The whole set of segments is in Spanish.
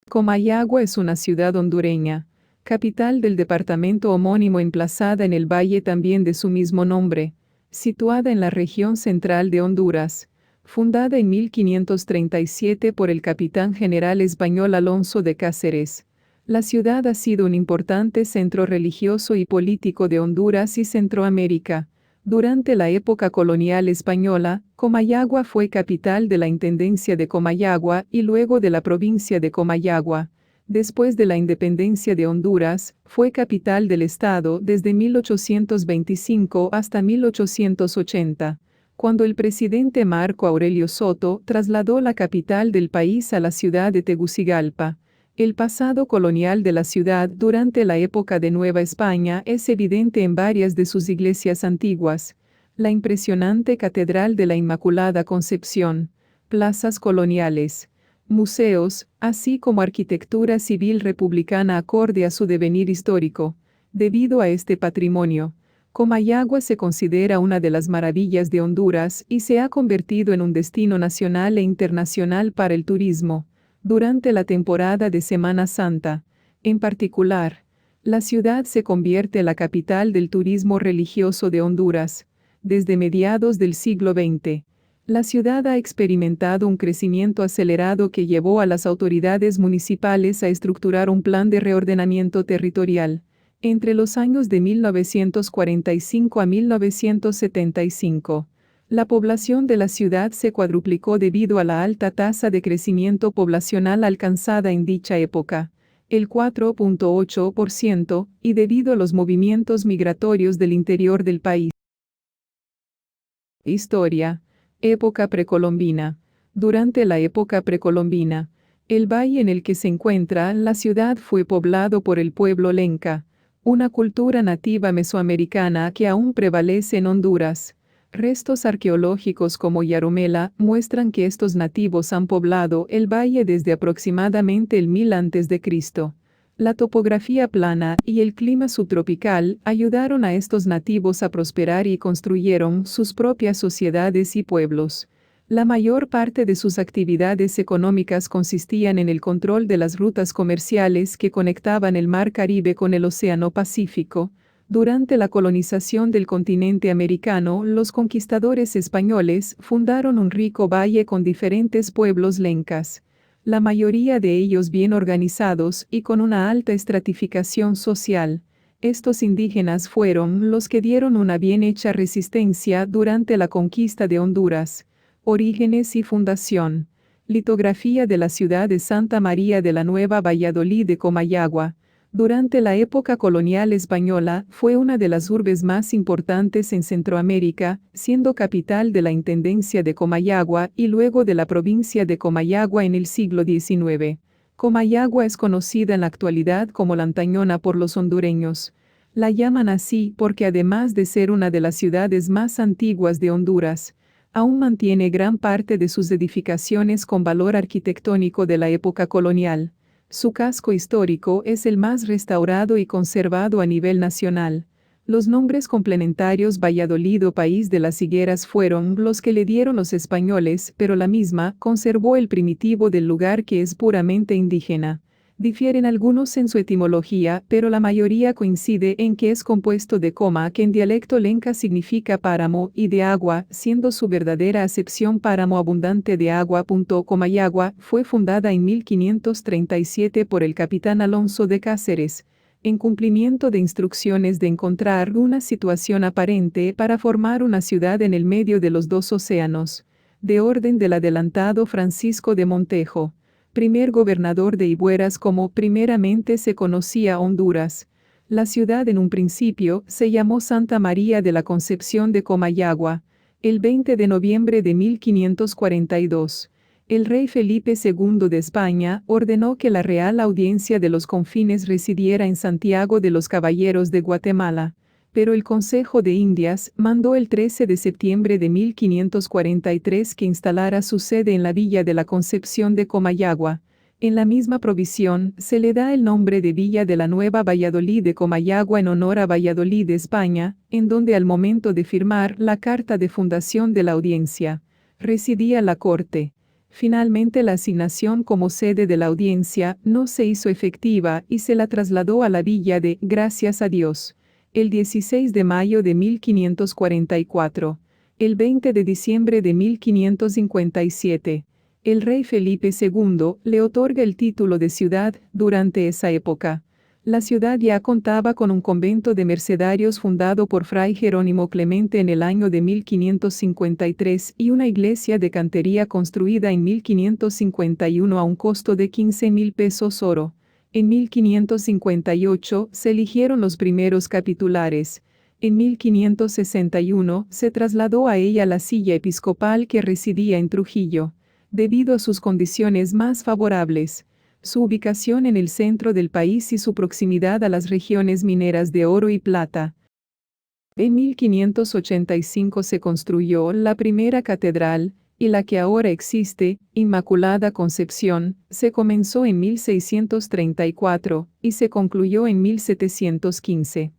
Comayagua es una ciudad hondureña, capital del departamento homónimo emplazada en el valle también de su mismo nombre, situada en la región central de Honduras, fundada en 1537 por el capitán general español Alonso de Cáceres. La ciudad ha sido un importante centro religioso y político de Honduras y Centroamérica. Durante la época colonial española, Comayagua fue capital de la Intendencia de Comayagua y luego de la provincia de Comayagua. Después de la independencia de Honduras, fue capital del estado desde 1825 hasta 1880, cuando el presidente Marco Aurelio Soto trasladó la capital del país a la ciudad de Tegucigalpa. El pasado colonial de la ciudad durante la época de Nueva España es evidente en varias de sus iglesias antiguas, la impresionante Catedral de la Inmaculada Concepción, plazas coloniales, museos, así como arquitectura civil republicana acorde a su devenir histórico. Debido a este patrimonio, Comayagua se considera una de las maravillas de Honduras y se ha convertido en un destino nacional e internacional para el turismo. Durante la temporada de Semana Santa, en particular, la ciudad se convierte en la capital del turismo religioso de Honduras. Desde mediados del siglo XX, la ciudad ha experimentado un crecimiento acelerado que llevó a las autoridades municipales a estructurar un plan de reordenamiento territorial. Entre los años de 1945 a 1975, la población de la ciudad se cuadruplicó debido a la alta tasa de crecimiento poblacional alcanzada en dicha época, el 4.8%, y debido a los movimientos migratorios del interior del país. Historia. Época precolombina. Durante la época precolombina, el valle en el que se encuentra la ciudad fue poblado por el pueblo lenca, una cultura nativa mesoamericana que aún prevalece en Honduras. Restos arqueológicos como Yarumela muestran que estos nativos han poblado el valle desde aproximadamente el 1000 a.C. La topografía plana y el clima subtropical ayudaron a estos nativos a prosperar y construyeron sus propias sociedades y pueblos. La mayor parte de sus actividades económicas consistían en el control de las rutas comerciales que conectaban el Mar Caribe con el Océano Pacífico. Durante la colonización del continente americano, los conquistadores españoles fundaron un rico valle con diferentes pueblos lencas, la mayoría de ellos bien organizados y con una alta estratificación social. Estos indígenas fueron los que dieron una bien hecha resistencia durante la conquista de Honduras. Orígenes y fundación. Litografía de la ciudad de Santa María de la Nueva Valladolid de Comayagua. Durante la época colonial española, fue una de las urbes más importantes en Centroamérica, siendo capital de la Intendencia de Comayagua y luego de la provincia de Comayagua en el siglo XIX. Comayagua es conocida en la actualidad como La Antañona por los hondureños. La llaman así porque además de ser una de las ciudades más antiguas de Honduras, aún mantiene gran parte de sus edificaciones con valor arquitectónico de la época colonial. Su casco histórico es el más restaurado y conservado a nivel nacional. Los nombres complementarios Valladolid o País de las Higueras fueron los que le dieron los españoles, pero la misma conservó el primitivo del lugar que es puramente indígena. Difieren algunos en su etimología, pero la mayoría coincide en que es compuesto de coma, que en dialecto lenca significa páramo, y de agua, siendo su verdadera acepción páramo abundante de agua. Comayagua fue fundada en 1537 por el capitán Alonso de Cáceres, en cumplimiento de instrucciones de encontrar una situación aparente para formar una ciudad en el medio de los dos océanos, de orden del adelantado Francisco de Montejo, primer gobernador de Ibueras como primeramente se conocía Honduras. La ciudad en un principio se llamó Santa María de la Concepción de Comayagua. El 20 de noviembre de 1542, el rey Felipe II de España ordenó que la Real Audiencia de los Confines residiera en Santiago de los Caballeros de Guatemala, pero el Consejo de Indias mandó el 13 de septiembre de 1543 que instalara su sede en la Villa de la Concepción de Comayagua. En la misma provisión se le da el nombre de Villa de la Nueva Valladolid de Comayagua en honor a Valladolid, España, en donde al momento de firmar la carta de fundación de la audiencia, residía la corte. Finalmente la asignación como sede de la audiencia no se hizo efectiva y se la trasladó a la villa de Gracias a Dios, el 16 de mayo de 1544. El 20 de diciembre de 1557, el rey Felipe II le otorga el título de ciudad. Durante esa época, la ciudad ya contaba con un convento de mercedarios fundado por Fray Jerónimo Clemente en el año de 1553 y una iglesia de cantería construida en 1551 a un costo de 15,000 pesos oro. En 1558 se eligieron los primeros capitulares. En 1561 se trasladó a ella la silla episcopal que residía en Trujillo, debido a sus condiciones más favorables, su ubicación en el centro del país y su proximidad a las regiones mineras de oro y plata. En 1585 se construyó la primera catedral, y la que ahora existe, Inmaculada Concepción, se comenzó en 1634 y se concluyó en 1715.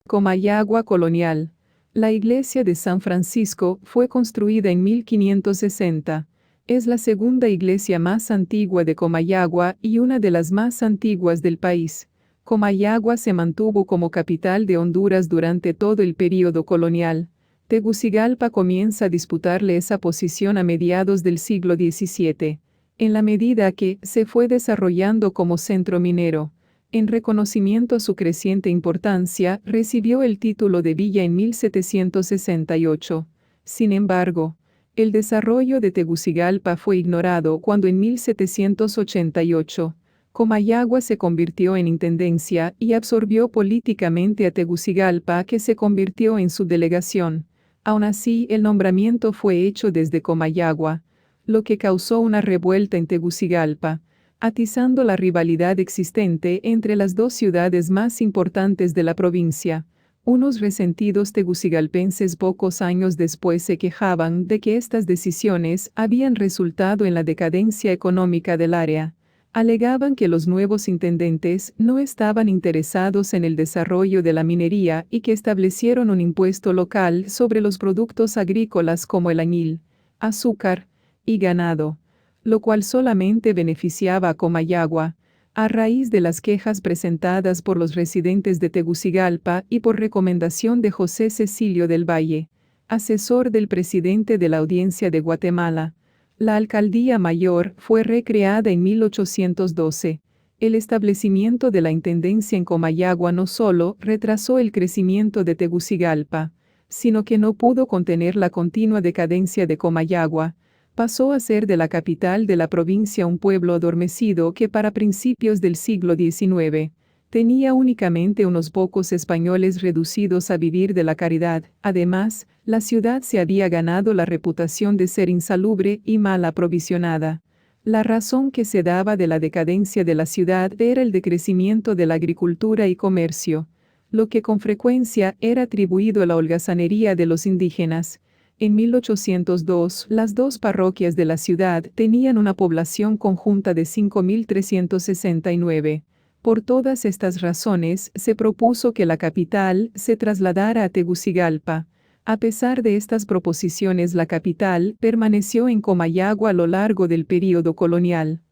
Comayagua colonial. La iglesia de San Francisco fue construida en 1560. Es la segunda iglesia más antigua de Comayagua y una de las más antiguas del país. Comayagua se mantuvo como capital de Honduras durante todo el período colonial. Tegucigalpa comienza a disputarle esa posición a mediados del siglo XVII, en la medida que se fue desarrollando como centro minero. En reconocimiento a su creciente importancia, recibió el título de villa en 1768. Sin embargo, el desarrollo de Tegucigalpa fue ignorado cuando en 1788, Comayagua se convirtió en intendencia y absorbió políticamente a Tegucigalpa, que se convirtió en su delegación. Aún así, el nombramiento fue hecho desde Comayagua, lo que causó una revuelta en Tegucigalpa, atizando la rivalidad existente entre las dos ciudades más importantes de la provincia. Unos resentidos tegucigalpenses pocos años después se quejaban de que estas decisiones habían resultado en la decadencia económica del área. Alegaban que los nuevos intendentes no estaban interesados en el desarrollo de la minería y que establecieron un impuesto local sobre los productos agrícolas como el añil, azúcar y ganado, lo cual solamente beneficiaba a Comayagua. A raíz de las quejas presentadas por los residentes de Tegucigalpa y por recomendación de José Cecilio del Valle, asesor del presidente de la Audiencia de Guatemala, la alcaldía mayor fue recreada en 1812. El establecimiento de la intendencia en Comayagua no solo retrasó el crecimiento de Tegucigalpa, sino que no pudo contener la continua decadencia de Comayagua. Pasó a ser de la capital de la provincia un pueblo adormecido que para principios del siglo XIX tenía únicamente unos pocos españoles reducidos a vivir de la caridad. Además, la ciudad se había ganado la reputación de ser insalubre y mal aprovisionada. La razón que se daba de la decadencia de la ciudad era el decrecimiento de la agricultura y comercio, lo que con frecuencia era atribuido a la holgazanería de los indígenas. En 1802, las dos parroquias de la ciudad tenían una población conjunta de 5,369. Por todas estas razones, se propuso que la capital se trasladara a Tegucigalpa. A pesar de estas proposiciones, la capital permaneció en Comayagua a lo largo del período colonial.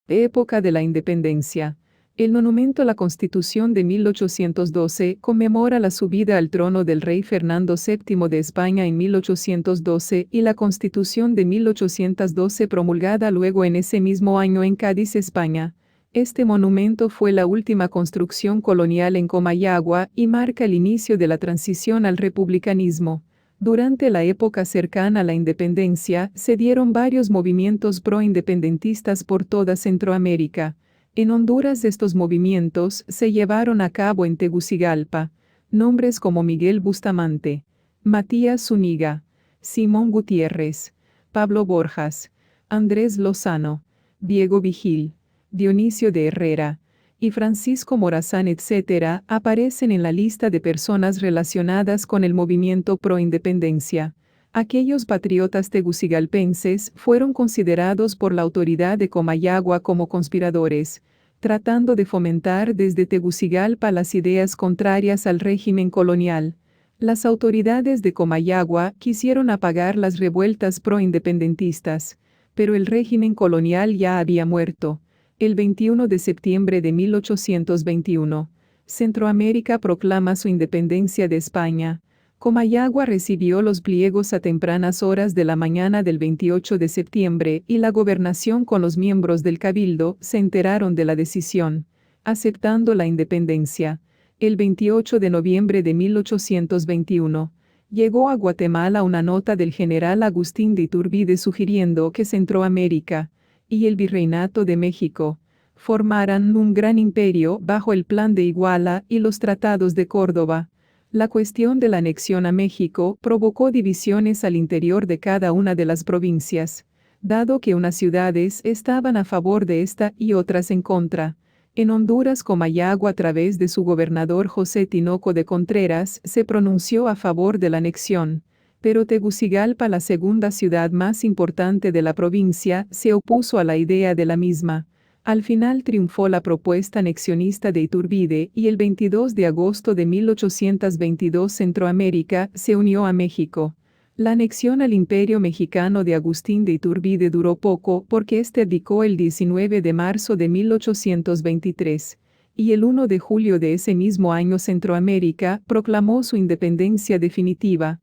Época de la Independencia. El monumento a la Constitución de 1812 conmemora la subida al trono del rey Fernando VII de España en 1812 y la Constitución de 1812 promulgada luego en ese mismo año en Cádiz, España. Este monumento fue la última construcción colonial en Comayagua y marca el inicio de la transición al republicanismo. Durante la época cercana a la independencia, se dieron varios movimientos pro-independentistas por toda Centroamérica. En Honduras estos movimientos se llevaron a cabo en Tegucigalpa. Nombres como Miguel Bustamante, Matías Zúñiga, Simón Gutiérrez, Pablo Borjas, Andrés Lozano, Diego Vigil, Dionisio de Herrera y Francisco Morazán, etc., aparecen en la lista de personas relacionadas con el movimiento pro-independencia. Aquellos patriotas tegucigalpenses fueron considerados por la autoridad de Comayagua como conspiradores, tratando de fomentar desde Tegucigalpa las ideas contrarias al régimen colonial. Las autoridades de Comayagua quisieron apagar las revueltas pro-independentistas, pero el régimen colonial ya había muerto. El 21 de septiembre de 1821, Centroamérica proclama su independencia de España. Comayagua recibió los pliegos a tempranas horas de la mañana del 28 de septiembre y la gobernación con los miembros del cabildo se enteraron de la decisión, aceptando la independencia. El 28 de noviembre de 1821, llegó a Guatemala una nota del general Agustín de Iturbide sugiriendo que Centroamérica y el Virreinato de México formaran un gran imperio bajo el Plan de Iguala y los Tratados de Córdoba. La cuestión de la anexión a México provocó divisiones al interior de cada una de las provincias, dado que unas ciudades estaban a favor de esta y otras en contra. En Honduras, Comayagua, a través de su gobernador José Tinoco de Contreras, se pronunció a favor de la anexión, pero Tegucigalpa, la segunda ciudad más importante de la provincia, se opuso a la idea de la misma. Al final triunfó la propuesta anexionista de Iturbide y el 22 de agosto de 1822 Centroamérica se unió a México. La anexión al Imperio Mexicano de Agustín de Iturbide duró poco porque este abdicó el 19 de marzo de 1823, y el 1 de julio de ese mismo año Centroamérica proclamó su independencia definitiva.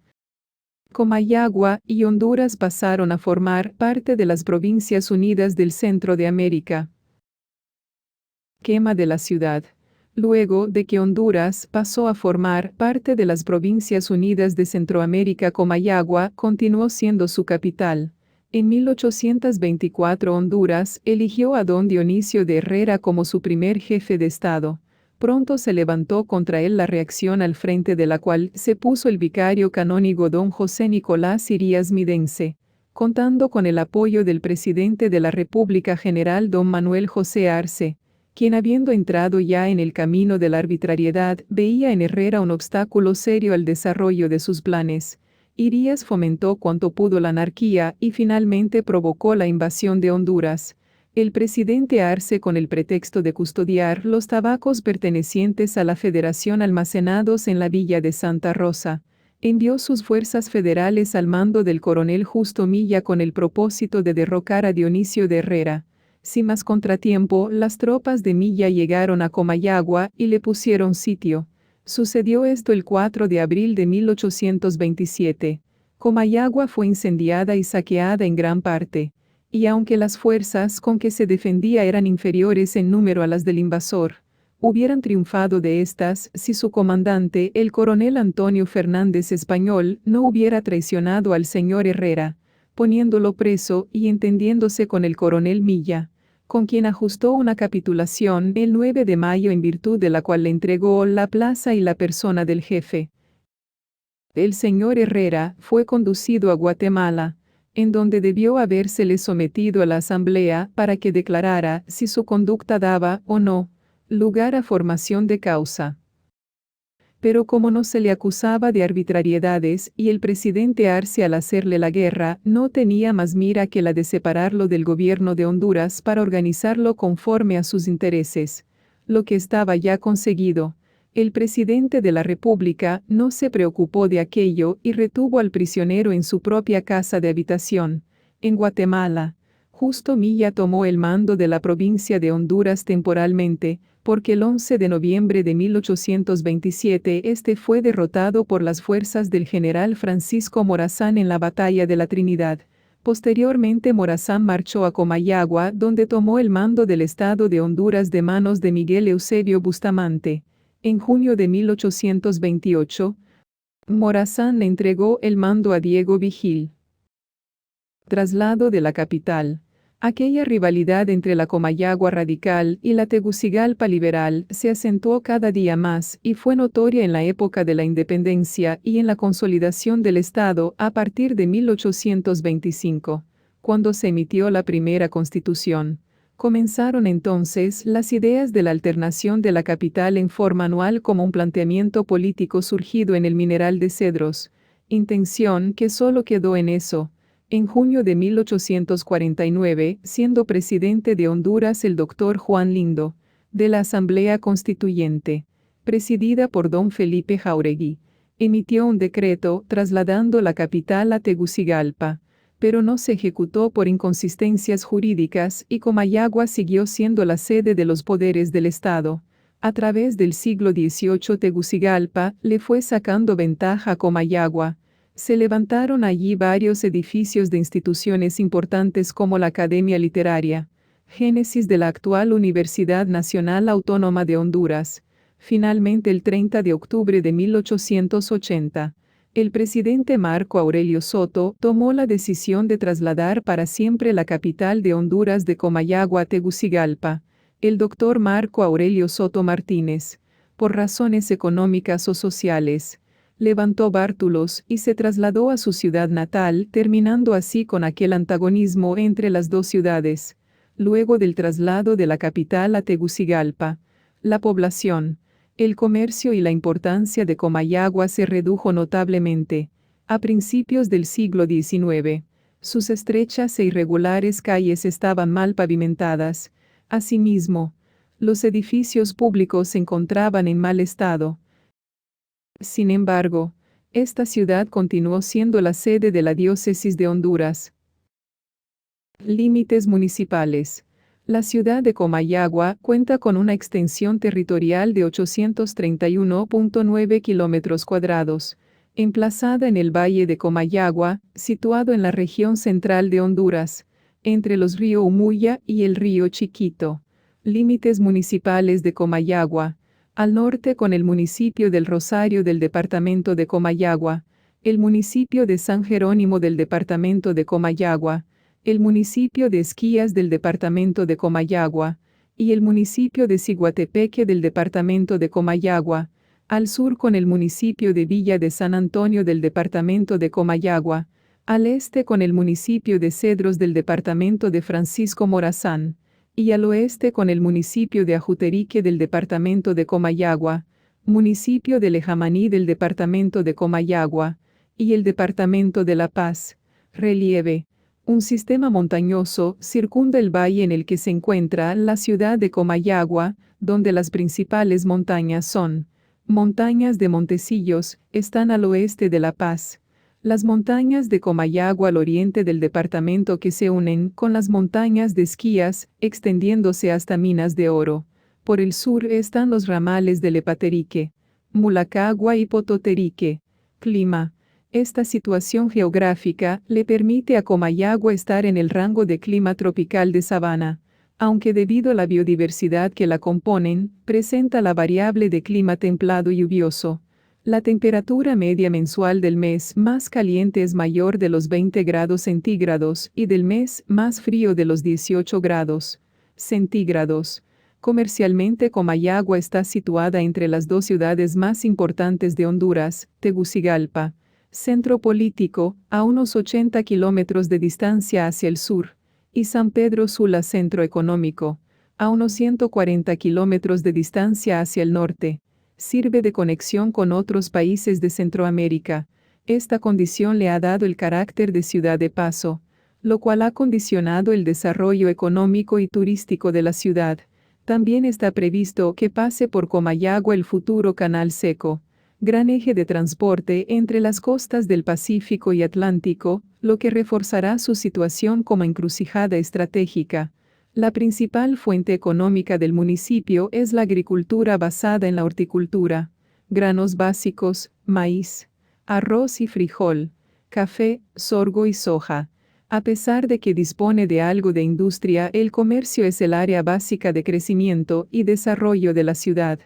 Comayagua y Honduras pasaron a formar parte de las Provincias Unidas del Centro de América. Quema de la ciudad. Luego de que Honduras pasó a formar parte de las Provincias Unidas de Centroamérica, Comayagua continuó siendo su capital. En 1824 Honduras eligió a don Dionisio de Herrera como su primer jefe de Estado. Pronto se levantó contra él la reacción al frente de la cual se puso el vicario canónigo don José Nicolás Irías Midense, contando con el apoyo del presidente de la República general don Manuel José Arce, quien habiendo entrado ya en el camino de la arbitrariedad, veía en Herrera un obstáculo serio al desarrollo de sus planes. Irías fomentó cuanto pudo la anarquía y finalmente provocó la invasión de Honduras. El presidente Arce, con el pretexto de custodiar los tabacos pertenecientes a la Federación almacenados en la villa de Santa Rosa, envió sus fuerzas federales al mando del coronel Justo Milla con el propósito de derrocar a Dionisio de Herrera. Sin más contratiempo, las tropas de Milla llegaron a Comayagua y le pusieron sitio. Sucedió esto el 4 de abril de 1827. Comayagua fue incendiada y saqueada en gran parte, y aunque las fuerzas con que se defendía eran inferiores en número a las del invasor, hubieran triunfado de estas si su comandante, el coronel Antonio Fernández Español, no hubiera traicionado al señor Herrera, poniéndolo preso y entendiéndose con el coronel Milla, con quien ajustó una capitulación el 9 de mayo en virtud de la cual le entregó la plaza y la persona del jefe. El señor Herrera fue conducido a Guatemala, en donde debió habérsele sometido a la asamblea para que declarara si su conducta daba o no lugar a formación de causa. Pero como no se le acusaba de arbitrariedades y el presidente Arce al hacerle la guerra no tenía más mira que la de separarlo del gobierno de Honduras para organizarlo conforme a sus intereses, lo que estaba ya conseguido, el presidente de la República no se preocupó de aquello y retuvo al prisionero en su propia casa de habitación, en Guatemala. Justo Milla tomó el mando de la provincia de Honduras temporalmente, porque el 11 de noviembre de 1827 este fue derrotado por las fuerzas del general Francisco Morazán en la batalla de la Trinidad. Posteriormente Morazán marchó a Comayagua, donde tomó el mando del estado de Honduras de manos de Miguel Eusebio Bustamante. En junio de 1828, Morazán le entregó el mando a Diego Vigil. Traslado de la capital. Aquella rivalidad entre la Comayagua radical y la Tegucigalpa liberal se acentuó cada día más y fue notoria en la época de la independencia y en la consolidación del Estado a partir de 1825, cuando se emitió la primera Constitución. Comenzaron entonces las ideas de la alternación de la capital en forma anual como un planteamiento político surgido en el Mineral de Cedros, intención que solo quedó en eso. En junio de 1849, siendo presidente de Honduras el doctor Juan Lindo, de la Asamblea Constituyente, presidida por don Felipe Jauregui, emitió un decreto trasladando la capital a Tegucigalpa, pero no se ejecutó por inconsistencias jurídicas y Comayagua siguió siendo la sede de los poderes del Estado. A través del siglo XVIII Tegucigalpa le fue sacando ventaja a Comayagua. Se levantaron allí varios edificios de instituciones importantes como la Academia Literaria, génesis de la actual Universidad Nacional Autónoma de Honduras. Finalmente, el 30 de octubre de 1880, el presidente Marco Aurelio Soto tomó la decisión de trasladar para siempre la capital de Honduras de Comayagua a Tegucigalpa. El doctor Marco Aurelio Soto Martínez, por razones económicas o sociales, levantó bártulos y se trasladó a su ciudad natal, terminando así con aquel antagonismo entre las dos ciudades. Luego del traslado de la capital a Tegucigalpa, la población, el comercio y la importancia de Comayagua se redujo notablemente. A principios del siglo XIX, sus estrechas e irregulares calles estaban mal pavimentadas. Asimismo, los edificios públicos se encontraban en mal estado. Sin embargo, esta ciudad continuó siendo la sede de la diócesis de Honduras. Límites municipales. La ciudad de Comayagua cuenta con una extensión territorial de 831.9 kilómetros cuadrados, emplazada en el Valle de Comayagua, situado en la región central de Honduras, entre los ríos Umuya y el río Chiquito. Límites municipales de Comayagua. Al norte con el municipio del Rosario del departamento de Comayagua, el municipio de San Jerónimo del departamento de Comayagua, el municipio de Esquías del departamento de Comayagua, y el municipio de Ciguatepeque del departamento de Comayagua, al sur con el municipio de Villa de San Antonio del departamento de Comayagua, al este con el municipio de Cedros del departamento de Francisco Morazán, y al oeste con el municipio de Ajuterique del departamento de Comayagua, municipio de Lejamaní del departamento de Comayagua, y el departamento de La Paz. Relieve. Un sistema montañoso circunda el valle en el que se encuentra la ciudad de Comayagua, donde las principales montañas son montañas de Montecillos, están al oeste de La Paz. Las montañas de Comayagua al oriente del departamento que se unen con las montañas de Esquías, extendiéndose hasta Minas de Oro. Por el sur están los ramales de Lepaterique, Mulacagua y Pototerique. Clima. Esta situación geográfica le permite a Comayagua estar en el rango de clima tropical de sabana, aunque debido a la biodiversidad que la componen, presenta la variable de clima templado y lluvioso. La temperatura media mensual del mes más caliente es mayor de los 20 grados centígrados y del mes más frío de los 18 grados centígrados. Comercialmente, Comayagua está situada entre las dos ciudades más importantes de Honduras, Tegucigalpa, centro político, a unos 80 kilómetros de distancia hacia el sur, y San Pedro Sula, centro económico, a unos 140 kilómetros de distancia hacia el norte. Sirve de conexión con otros países de Centroamérica. Esta condición le ha dado el carácter de ciudad de paso, lo cual ha condicionado el desarrollo económico y turístico de la ciudad. También está previsto que pase por Comayagua el futuro Canal Seco, gran eje de transporte entre las costas del Pacífico y Atlántico, lo que reforzará su situación como encrucijada estratégica. La principal fuente económica del municipio es la agricultura basada en la horticultura, granos básicos, maíz, arroz y frijol, café, sorgo y soja. A pesar de que dispone de algo de industria, el comercio es el área básica de crecimiento y desarrollo de la ciudad.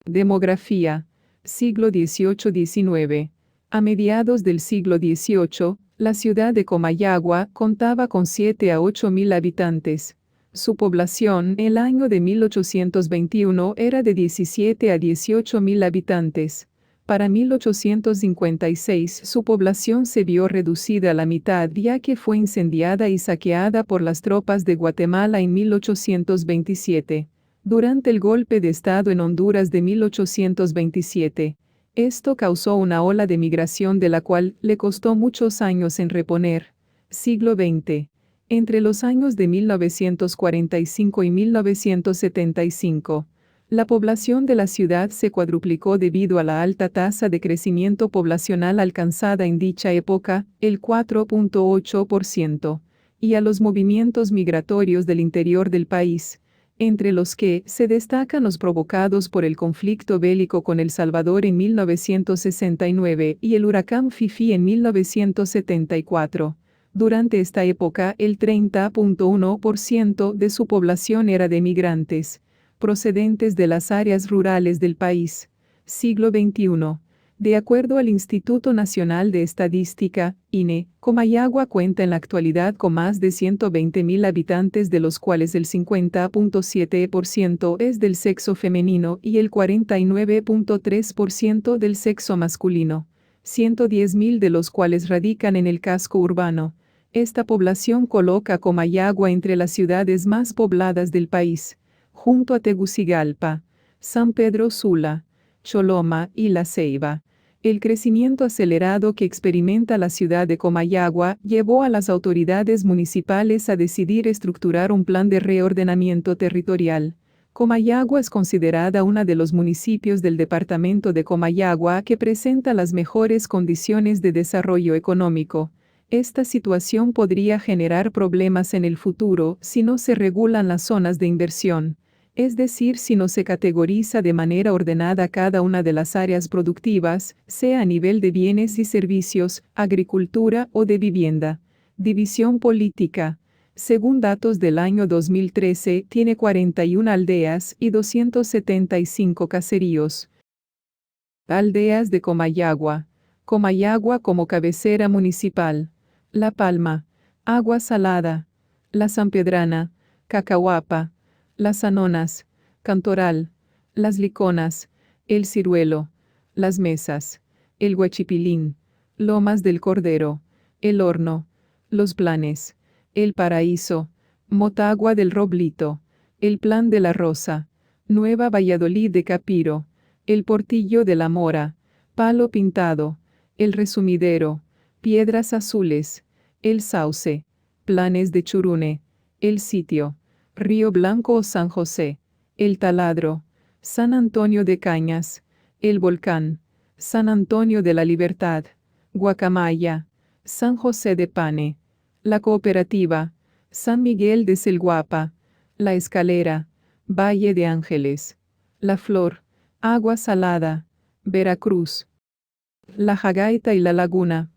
Demografía. Siglo XVIII-XIX. A mediados del siglo XVIII, la ciudad de Comayagua contaba con 7 a 8 mil habitantes. Su población en el año de 1821 era de 17 a 18 mil habitantes. Para 1856 su población se vio reducida a la mitad ya que fue incendiada y saqueada por las tropas de Guatemala en 1827. Durante el golpe de Estado en Honduras de 1827, esto causó una ola de migración de la cual le costó muchos años en reponer. Siglo XX. Entre los años de 1945 y 1975, La población de la ciudad se cuadruplicó debido a la alta tasa de crecimiento poblacional alcanzada en dicha época, el 4.8%, y a los movimientos migratorios del interior del país, entre los que se destacan los provocados por el conflicto bélico con El Salvador en 1969 y el huracán Fifi en 1974. Durante esta época, el 30.1% de su población era de migrantes, procedentes de las áreas rurales del país. Siglo XXI. De acuerdo al Instituto Nacional de Estadística, INE, Comayagua cuenta en la actualidad con más de 120.000 habitantes, de los cuales el 50.7% es del sexo femenino y el 49.3% del sexo masculino. 110.000 de los cuales radican en el casco urbano. Esta población coloca a Comayagua entre las ciudades más pobladas del país, junto a Tegucigalpa, San Pedro Sula, Choloma y La Ceiba. El crecimiento acelerado que experimenta la ciudad de Comayagua llevó a las autoridades municipales a decidir estructurar un plan de reordenamiento territorial. Comayagua es considerada uno de los municipios del departamento de Comayagua que presenta las mejores condiciones de desarrollo económico. Esta situación podría generar problemas en el futuro si no se regulan las zonas de inversión, es decir, si no se categoriza de manera ordenada cada una de las áreas productivas, sea a nivel de bienes y servicios, agricultura o de vivienda. División política. Según datos del año 2013, tiene 41 aldeas y 275 caseríos. Aldeas de Comayagua. Comayagua como cabecera municipal. La Palma, Agua Salada, La Sanpedrana, Cacahuapa, Las Anonas, Cantoral, Las Liconas, El Ciruelo, Las Mesas, El Huachipilín, Lomas del Cordero, El Horno, Los Planes, El Paraíso, Motagua del Roblito, El Plan de la Rosa, Nueva Valladolid de Capiro, El Portillo de la Mora, Palo Pintado, El Resumidero, Piedras Azules, El Sauce, Planes de Churune, El Sitio, Río Blanco o San José, El Taladro, San Antonio de Cañas, El Volcán, San Antonio de la Libertad, Guacamaya, San José de Pane, La Cooperativa, San Miguel de Celguapa, La Escalera, Valle de Ángeles, La Flor, Agua Salada, Veracruz, La Jagaita y La Laguna.